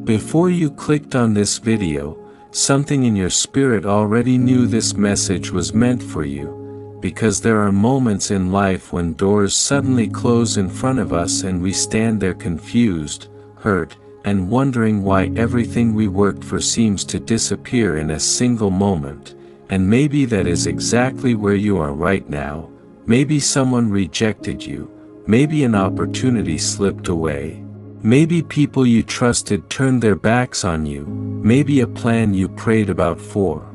Before you clicked on this video, something in your spirit already knew this message was meant for you, because there are moments in life when doors suddenly close in front of us and we stand there confused, hurt, and wondering why everything we worked for seems to disappear in a single moment. And maybe that is exactly where you are right now. Maybe someone rejected you, maybe an opportunity slipped away. Maybe people you trusted turned their backs on you, maybe a plan you prayed about for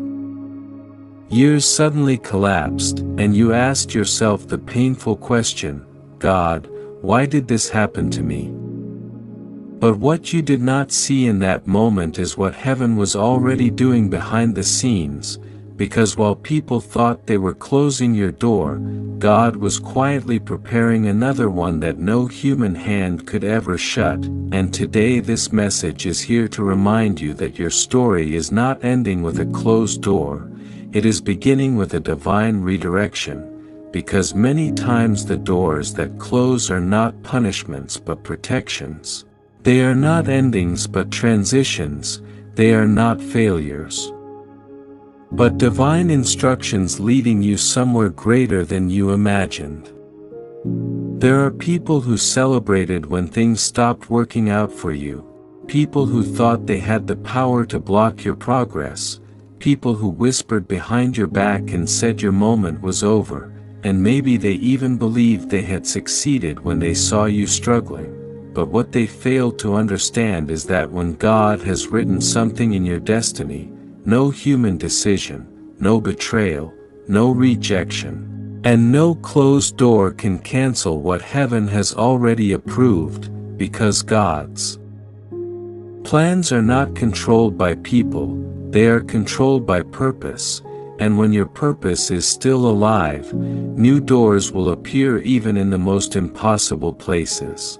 years suddenly collapsed, and you asked yourself the painful question, God, why did this happen to me? But what you did not see in that moment is what heaven was already doing behind the scenes, because while people thought they were closing your door, God was quietly preparing another one that no human hand could ever shut. And today this message is here to remind you that your story is not ending with a closed door, it is beginning with a divine redirection, because many times the doors that close are not punishments but protections. They are not endings but transitions, they are not failures, but divine instructions leading you somewhere greater than you imagined. There are people who celebrated when things stopped working out for you, people who thought they had the power to block your progress, people who whispered behind your back and said your moment was over, and maybe they even believed they had succeeded when they saw you struggling. But what they failed to understand is that when God has written something in your destiny, no human decision, no betrayal, no rejection, and no closed door can cancel what heaven has already approved, because God's plans are not controlled by people, they are controlled by purpose, and when your purpose is still alive, new doors will appear even in the most impossible places.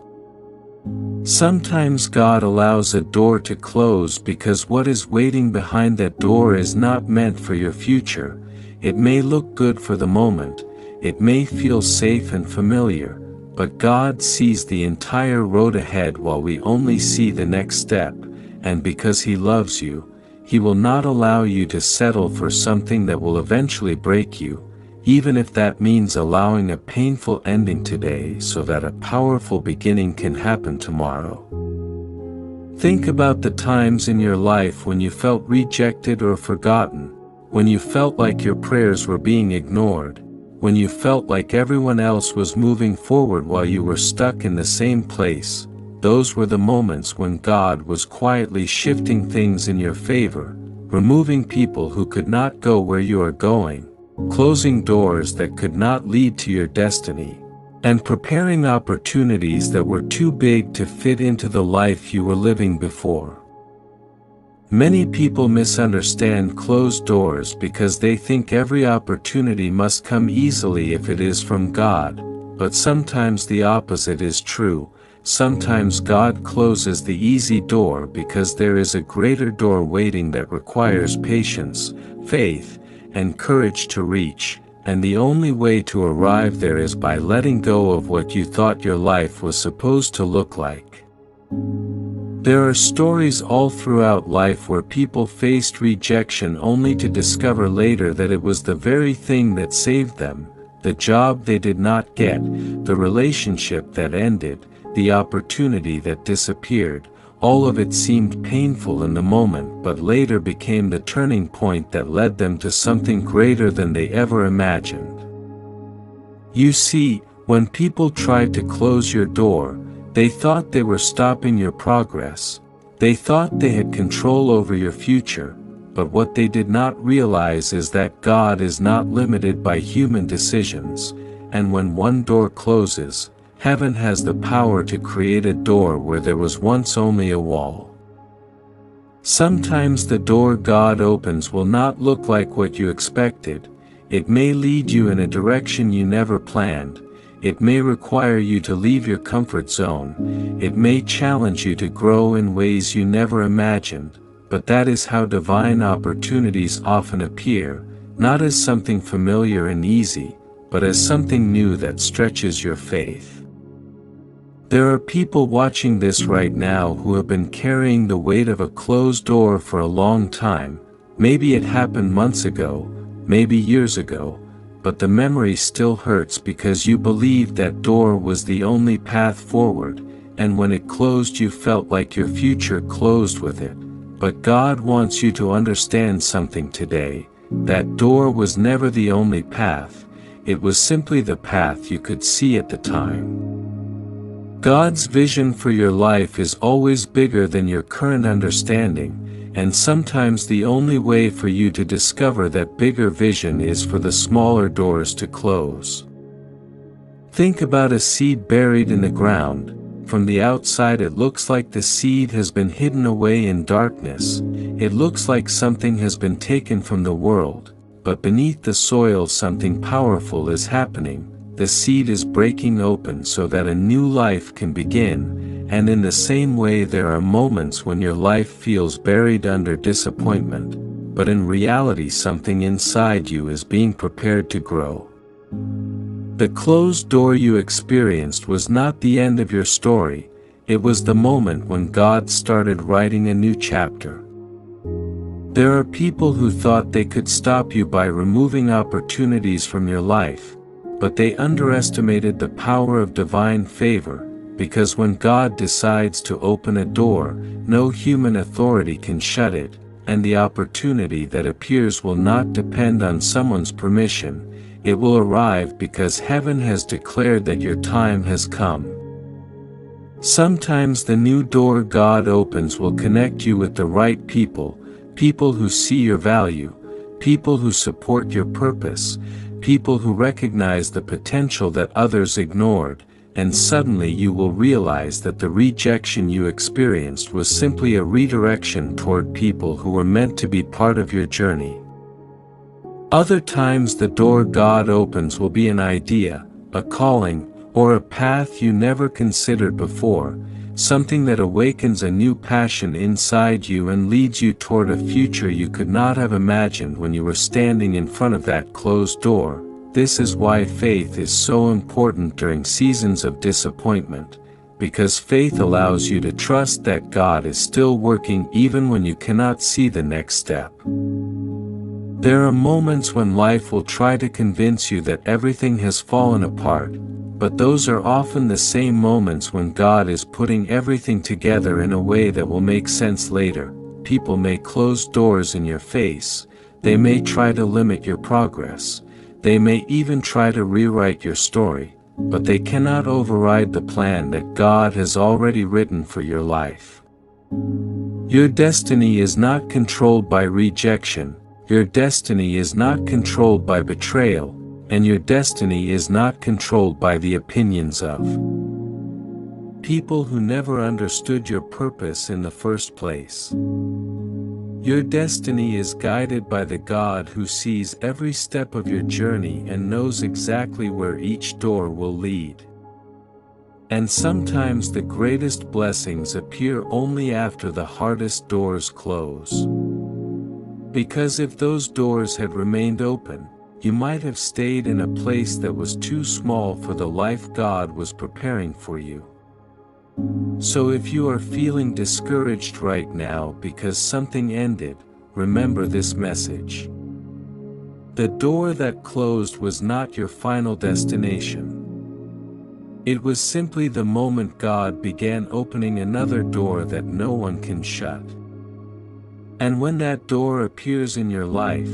Sometimes God allows a door to close because what is waiting behind that door is not meant for your future. It may look good for the moment, it may feel safe and familiar, but God sees the entire road ahead while we only see the next step, and because He loves you, He will not allow you to settle for something that will eventually break you, even if that means allowing a painful ending today so that a powerful beginning can happen tomorrow. Think about the times in your life when you felt rejected or forgotten, when you felt like your prayers were being ignored, when you felt like everyone else was moving forward while you were stuck in the same place. Those were the moments when God was quietly shifting things in your favor, removing people who could not go where you are going, closing doors that could not lead to your destiny, and preparing opportunities that were too big to fit into the life you were living before. Many people misunderstand closed doors because they think every opportunity must come easily if it is from God, but sometimes the opposite is true. Sometimes God closes the easy door because there is a greater door waiting that requires patience, faith, and courage to reach, and the only way to arrive there is by letting go of what you thought your life was supposed to look like. There are stories all throughout life where people faced rejection only to discover later that it was the very thing that saved them, the job they did not get, the relationship that ended, the opportunity that disappeared. All of it seemed painful in the moment but later became the turning point that led them to something greater than they ever imagined. You see, when people tried to close your door, they thought they were stopping your progress. They thought they had control over your future, but what they did not realize is that God is not limited by human decisions, and when one door closes, heaven has the power to create a door where there was once only a wall. Sometimes the door God opens will not look like what you expected. It may lead you in a direction you never planned. It may require you to leave your comfort zone. It may challenge you to grow in ways you never imagined. But that is how divine opportunities often appear, not as something familiar and easy, but as something new that stretches your faith. There are people watching this right now who have been carrying the weight of a closed door for a long time. Maybe it happened months ago, maybe years ago, but the memory still hurts because you believed that door was the only path forward, and when it closed you felt like your future closed with it. But God wants you to understand something today. That door was never the only path, it was simply the path you could see at the time. God's vision for your life is always bigger than your current understanding, and sometimes the only way for you to discover that bigger vision is for the smaller doors to close. Think about a seed buried in the ground. From the outside it looks like the seed has been hidden away in darkness, it looks like something has been taken from the world, but beneath the soil something powerful is happening. The seed is breaking open so that a new life can begin, and in the same way there are moments when your life feels buried under disappointment, but in reality something inside you is being prepared to grow. The closed door you experienced was not the end of your story, it was the moment when God started writing a new chapter. There are people who thought they could stop you by removing opportunities from your life, but they underestimated the power of divine favor, because when God decides to open a door, no human authority can shut it, and the opportunity that appears will not depend on someone's permission, it will arrive because heaven has declared that your time has come. Sometimes the new door God opens will connect you with the right people, people who see your value, people who support your purpose, people who recognize the potential that others ignored, and suddenly you will realize that the rejection you experienced was simply a redirection toward people who were meant to be part of your journey. Other times the door God opens will be an idea, a calling, or a path you never considered before, something that awakens a new passion inside you and leads you toward a future you could not have imagined when you were standing in front of that closed door. This is why faith is so important during seasons of disappointment, because faith allows you to trust that God is still working even when you cannot see the next step. There are moments when life will try to convince you that everything has fallen apart, but those are often the same moments when God is putting everything together in a way that will make sense later. People may close doors in your face, they may try to limit your progress, they may even try to rewrite your story, but they cannot override the plan that God has already written for your life. Your destiny is not controlled by rejection, your destiny is not controlled by betrayal, and your destiny is not controlled by the opinions of people who never understood your purpose in the first place. Your destiny is guided by the God who sees every step of your journey and knows exactly where each door will lead. And sometimes the greatest blessings appear only after the hardest doors close. Because if those doors had remained open, you might have stayed in a place that was too small for the life God was preparing for you. So if you are feeling discouraged right now because something ended, remember this message. The door that closed was not your final destination. It was simply the moment God began opening another door that no one can shut. And when that door appears in your life,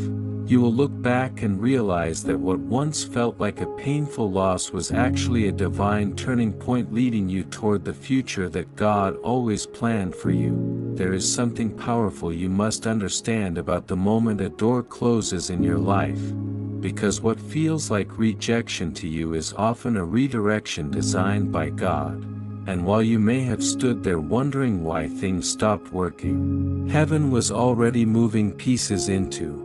you will look back and realize that what once felt like a painful loss was actually a divine turning point leading you toward the future that God always planned for you. There is something powerful you must understand about the moment a door closes in your life, because what feels like rejection to you is often a redirection designed by God. And while you may have stood there wondering why things stopped working, heaven was already moving pieces into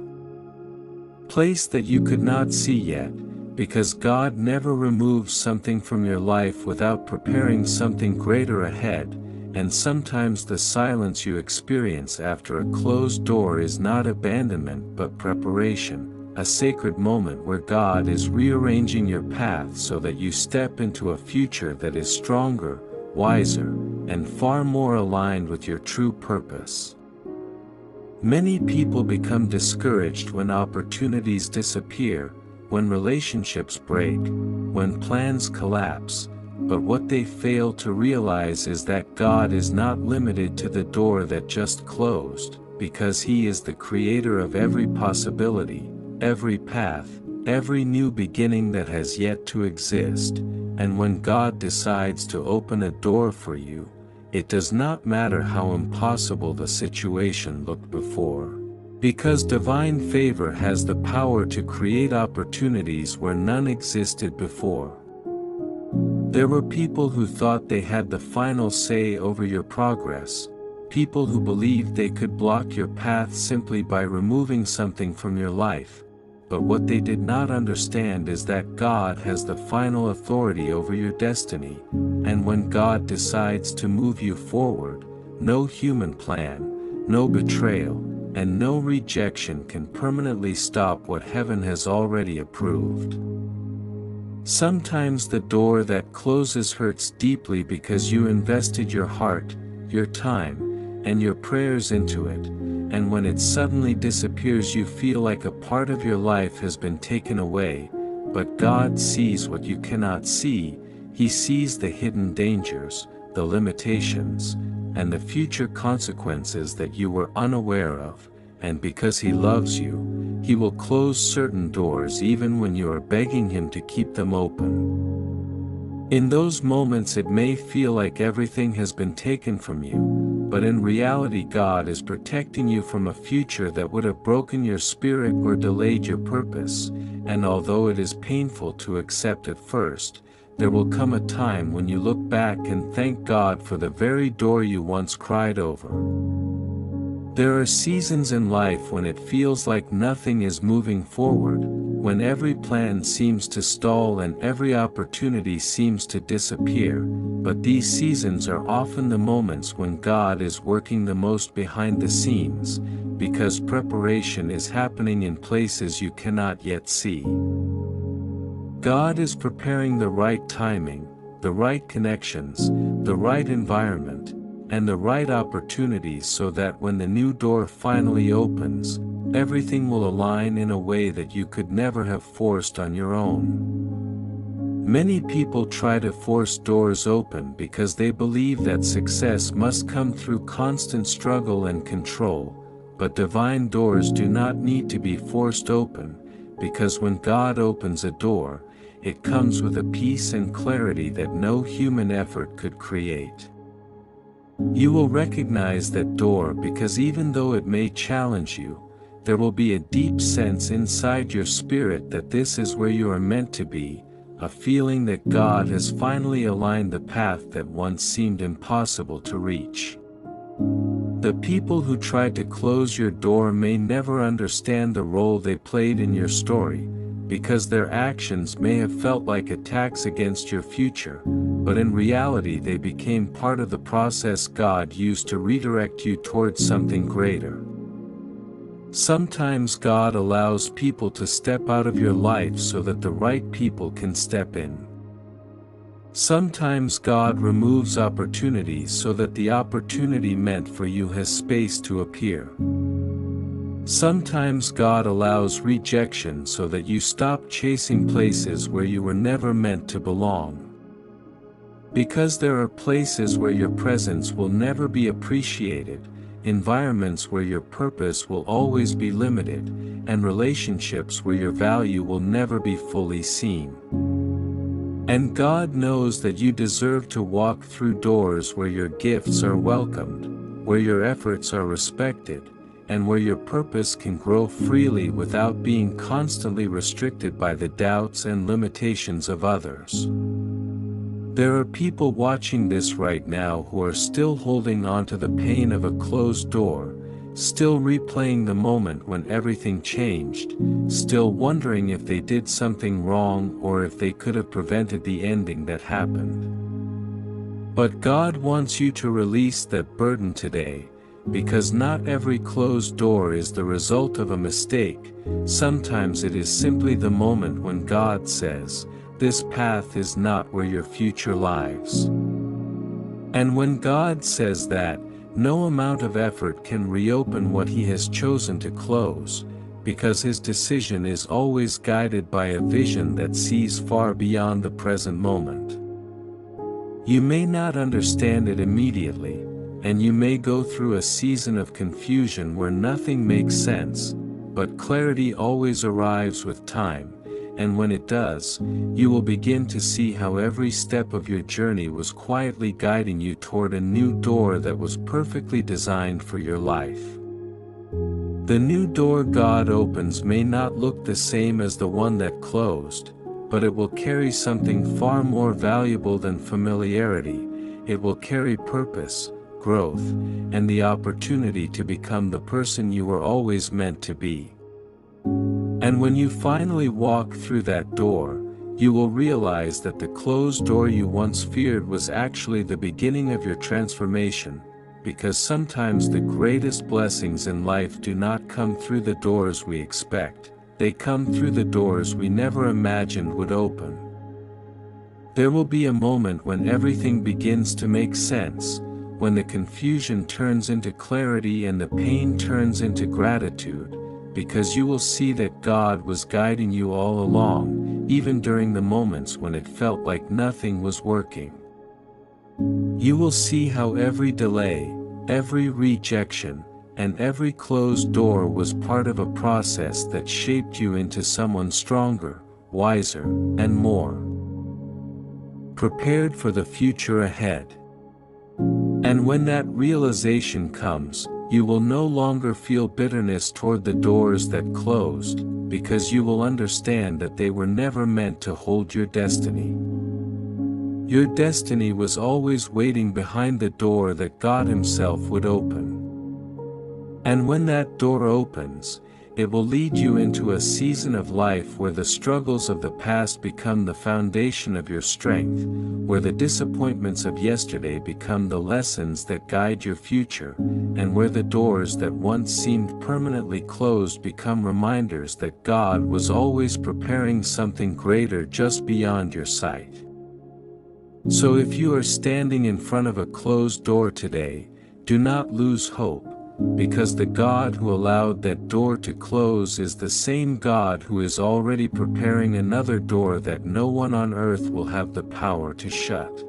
place that you could not see yet, because God never removes something from your life without preparing something greater ahead, and sometimes the silence you experience after a closed door is not abandonment but preparation, a sacred moment where God is rearranging your path so that you step into a future that is stronger, wiser, and far more aligned with your true purpose. Many people become discouraged when opportunities disappear, when relationships break, when plans collapse, but what they fail to realize is that God is not limited to the door that just closed, because He is the creator of every possibility, every path, every new beginning that has yet to exist, and when God decides to open a door for you, it does not matter how impossible the situation looked before. Because divine favor has the power to create opportunities where none existed before. There were people who thought they had the final say over your progress, people who believed they could block your path simply by removing something from your life. But what they did not understand is that God has the final authority over your destiny, and when God decides to move you forward, no human plan, no betrayal, and no rejection can permanently stop what heaven has already approved. Sometimes the door that closes hurts deeply because you invested your heart, your time, and your prayers into it, and when it suddenly disappears you feel like a part of your life has been taken away. But God sees what you cannot see. He sees the hidden dangers, the limitations, and the future consequences that you were unaware of, and because He loves you, He will close certain doors even when you are begging Him to keep them open. In those moments it may feel like everything has been taken from you, but in reality God is protecting you from a future that would have broken your spirit or delayed your purpose, and although it is painful to accept at first, there will come a time when you look back and thank God for the very door you once cried over. There are seasons in life when it feels like nothing is moving forward, when every plan seems to stall and every opportunity seems to disappear, but these seasons are often the moments when God is working the most behind the scenes, because preparation is happening in places you cannot yet see. God is preparing the right timing, the right connections, the right environment, and the right opportunities so that when the new door finally opens, everything will align in a way that you could never have forced on your own. Many people try to force doors open because they believe that success must come through constant struggle and control, but divine doors do not need to be forced open, because when God opens a door, it comes with a peace and clarity that no human effort could create. You will recognize that door because even though it may challenge you, there will be a deep sense inside your spirit that this is where you are meant to be, a feeling that God has finally aligned the path that once seemed impossible to reach. The people who tried to close your door may never understand the role they played in your story, because their actions may have felt like attacks against your future, but in reality they became part of the process God used to redirect you towards something greater. Sometimes God allows people to step out of your life so that the right people can step in. Sometimes God removes opportunities so that the opportunity meant for you has space to appear. Sometimes God allows rejection so that you stop chasing places where you were never meant to belong. Because there are places where your presence will never be appreciated, environments where your purpose will always be limited, and relationships where your value will never be fully seen. And God knows that you deserve to walk through doors where your gifts are welcomed, where your efforts are respected, and where your purpose can grow freely without being constantly restricted by the doubts and limitations of others. There are people watching this right now who are still holding on to the pain of a closed door, still replaying the moment when everything changed, still wondering if they did something wrong or if they could have prevented the ending that happened. But God wants you to release that burden today, because not every closed door is the result of a mistake. Sometimes it is simply the moment when God says, "This path is not where your future lies." And when God says that, no amount of effort can reopen what He has chosen to close, because His decision is always guided by a vision that sees far beyond the present moment. You may not understand it immediately, and you may go through a season of confusion where nothing makes sense, but clarity always arrives with time, and when it does, you will begin to see how every step of your journey was quietly guiding you toward a new door that was perfectly designed for your life. The new door God opens may not look the same as the one that closed, but it will carry something far more valuable than familiarity. It will carry purpose, growth, and the opportunity to become the person you were always meant to be. And when you finally walk through that door, you will realize that the closed door you once feared was actually the beginning of your transformation, because sometimes the greatest blessings in life do not come through the doors we expect, they come through the doors we never imagined would open. There will be a moment when everything begins to make sense, when the confusion turns into clarity and the pain turns into gratitude, because you will see that God was guiding you all along, even during the moments when it felt like nothing was working. You will see how every delay, every rejection, and every closed door was part of a process that shaped you into someone stronger, wiser, and more prepared for the future ahead. And when that realization comes, you will no longer feel bitterness toward the doors that closed, because you will understand that they were never meant to hold your destiny. Your destiny was always waiting behind the door that God Himself would open. And when that door opens, it will lead you into a season of life where the struggles of the past become the foundation of your strength, where the disappointments of yesterday become the lessons that guide your future, and where the doors that once seemed permanently closed become reminders that God was always preparing something greater just beyond your sight. So if you are standing in front of a closed door today, do not lose hope, because the God who allowed that door to close is the same God who is already preparing another door that no one on earth will have the power to shut.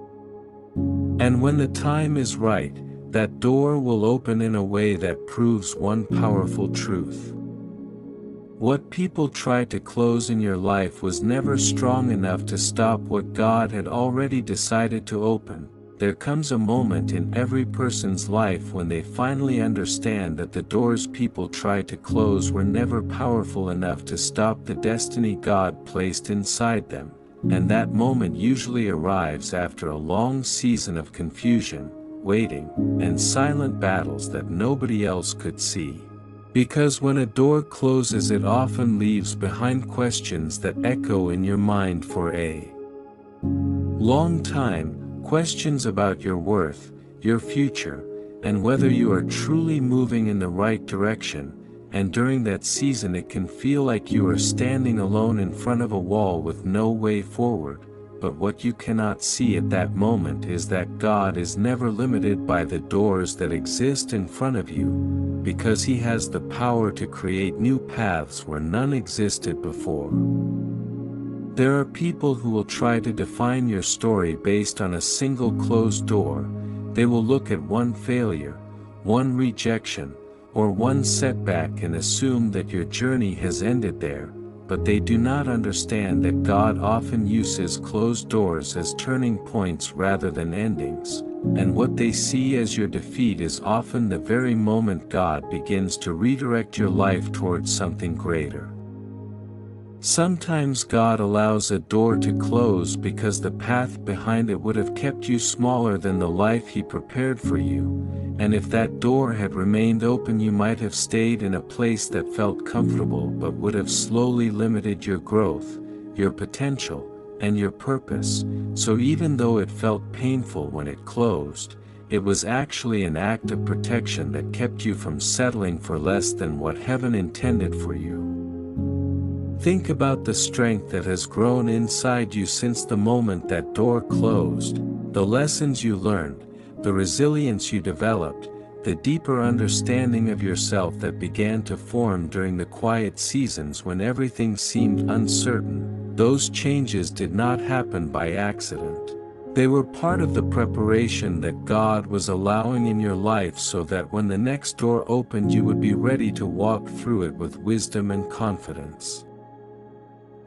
And when the time is right, that door will open in a way that proves one powerful truth. What people tried to close in your life was never strong enough to stop what God had already decided to open. There comes a moment in every person's life when they finally understand that the doors people tried to close were never powerful enough to stop the destiny God placed inside them, and that moment usually arrives after a long season of confusion, waiting, and silent battles that nobody else could see. Because when a door closes, it often leaves behind questions that echo in your mind for a long time. Questions about your worth, your future, and whether you are truly moving in the right direction, and during that season it can feel like you are standing alone in front of a wall with no way forward, but what you cannot see at that moment is that God is never limited by the doors that exist in front of you, because He has the power to create new paths where none existed before. There are people who will try to define your story based on a single closed door. They will look at one failure, one rejection, or one setback and assume that your journey has ended there, but they do not understand that God often uses closed doors as turning points rather than endings, and what they see as your defeat is often the very moment God begins to redirect your life towards something greater. Sometimes God allows a door to close because the path behind it would have kept you smaller than the life He prepared for you, and if that door had remained open you might have stayed in a place that felt comfortable but would have slowly limited your growth, your potential, and your purpose. So even though it felt painful when it closed, it was actually an act of protection that kept you from settling for less than what heaven intended for you. Think about the strength that has grown inside you since the moment that door closed, the lessons you learned, the resilience you developed, the deeper understanding of yourself that began to form during the quiet seasons when everything seemed uncertain, those changes did not happen by accident. They were part of the preparation that God was allowing in your life so that when the next door opened you would be ready to walk through it with wisdom and confidence.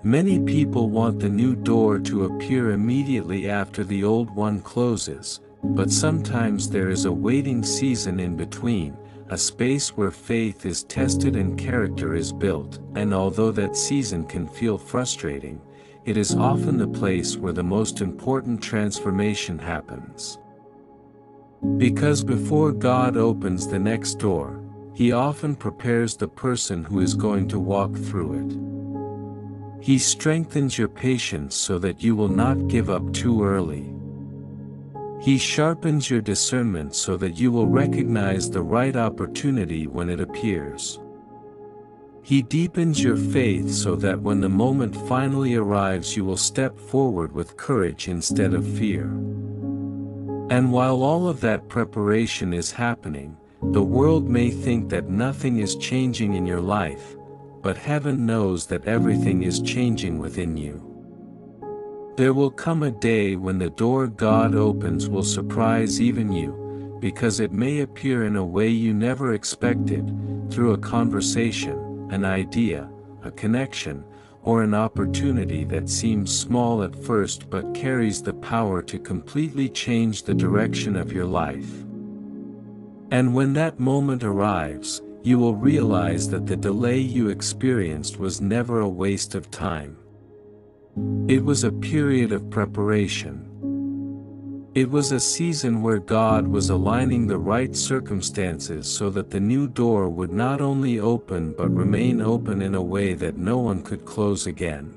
Many people want the new door to appear immediately after the old one closes, but sometimes there is a waiting season in between, a space where faith is tested and character is built, and although that season can feel frustrating, it is often the place where the most important transformation happens. Because before God opens the next door, He often prepares the person who is going to walk through it. He strengthens your patience so that you will not give up too early. He sharpens your discernment so that you will recognize the right opportunity when it appears. He deepens your faith so that when the moment finally arrives you will step forward with courage instead of fear. And while all of that preparation is happening, the world may think that nothing is changing in your life, but heaven knows that everything is changing within you. There will come a day when the door God opens will surprise even you, because it may appear in a way you never expected, through a conversation, an idea, a connection, or an opportunity that seems small at first but carries the power to completely change the direction of your life. And when that moment arrives, you will realize that the delay you experienced was never a waste of time. It was a period of preparation. It was a season where God was aligning the right circumstances so that the new door would not only open but remain open in a way that no one could close again.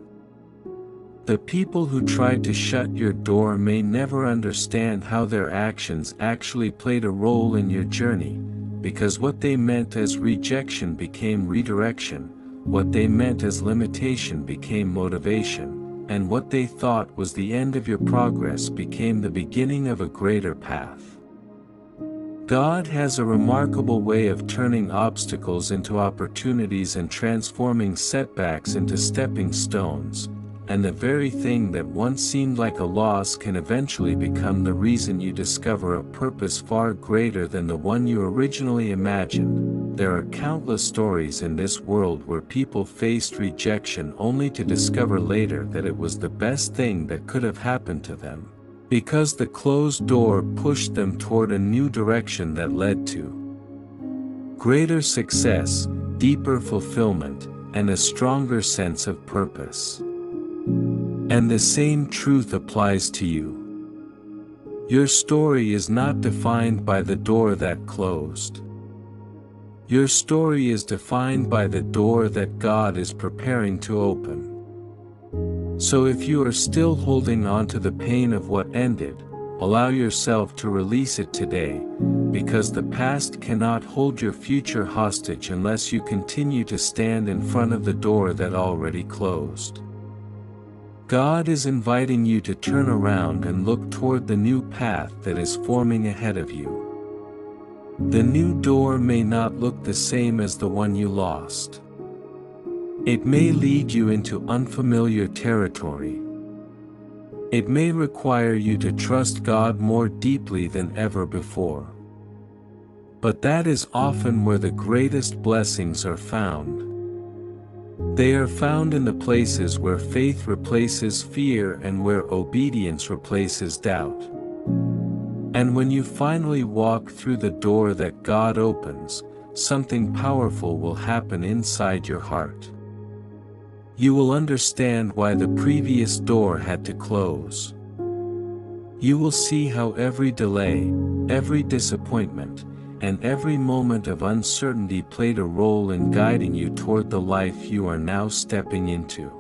The people who tried to shut your door may never understand how their actions actually played a role in your journey, because what they meant as rejection became redirection, what they meant as limitation became motivation, and what they thought was the end of your progress became the beginning of a greater path. God has a remarkable way of turning obstacles into opportunities and transforming setbacks into stepping stones, and the very thing that once seemed like a loss can eventually become the reason you discover a purpose far greater than the one you originally imagined. There are countless stories in this world where people faced rejection only to discover later that it was the best thing that could have happened to them, because the closed door pushed them toward a new direction that led to greater success, deeper fulfillment, and a stronger sense of purpose. And the same truth applies to you. Your story is not defined by the door that closed. Your story is defined by the door that God is preparing to open. So if you are still holding on to the pain of what ended, allow yourself to release it today, because the past cannot hold your future hostage unless you continue to stand in front of the door that already closed. God is inviting you to turn around and look toward the new path that is forming ahead of you. The new door may not look the same as the one you lost. It may lead you into unfamiliar territory. It may require you to trust God more deeply than ever before. But that is often where the greatest blessings are found. They are found in the places where faith replaces fear and where obedience replaces doubt. And when you finally walk through the door that God opens, something powerful will happen inside your heart. You will understand why the previous door had to close. You will see how every delay, every disappointment, and every moment of uncertainty played a role in guiding you toward the life you are now stepping into.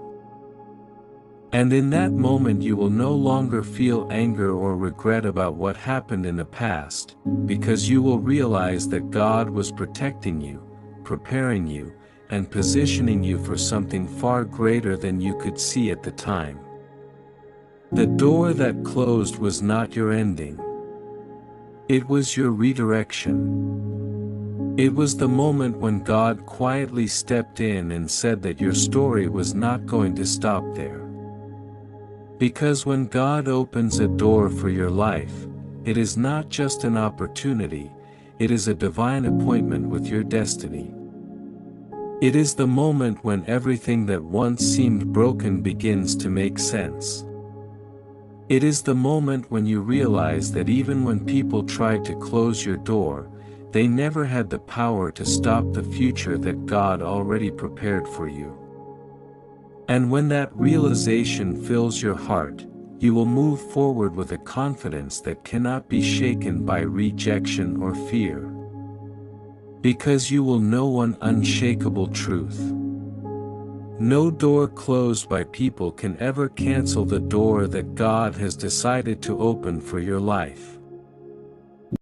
And in that moment you will no longer feel anger or regret about what happened in the past, because you will realize that God was protecting you, preparing you, and positioning you for something far greater than you could see at the time. The door that closed was not your ending. It was your redirection. It was the moment when God quietly stepped in and said that your story was not going to stop there. Because when God opens a door for your life, it is not just an opportunity, it is a divine appointment with your destiny. It is the moment when everything that once seemed broken begins to make sense. It is the moment when you realize that even when people tried to close your door, they never had the power to stop the future that God already prepared for you. And when that realization fills your heart, you will move forward with a confidence that cannot be shaken by rejection or fear. Because you will know one unshakable truth. No door closed by people can ever cancel the door that God has decided to open for your life.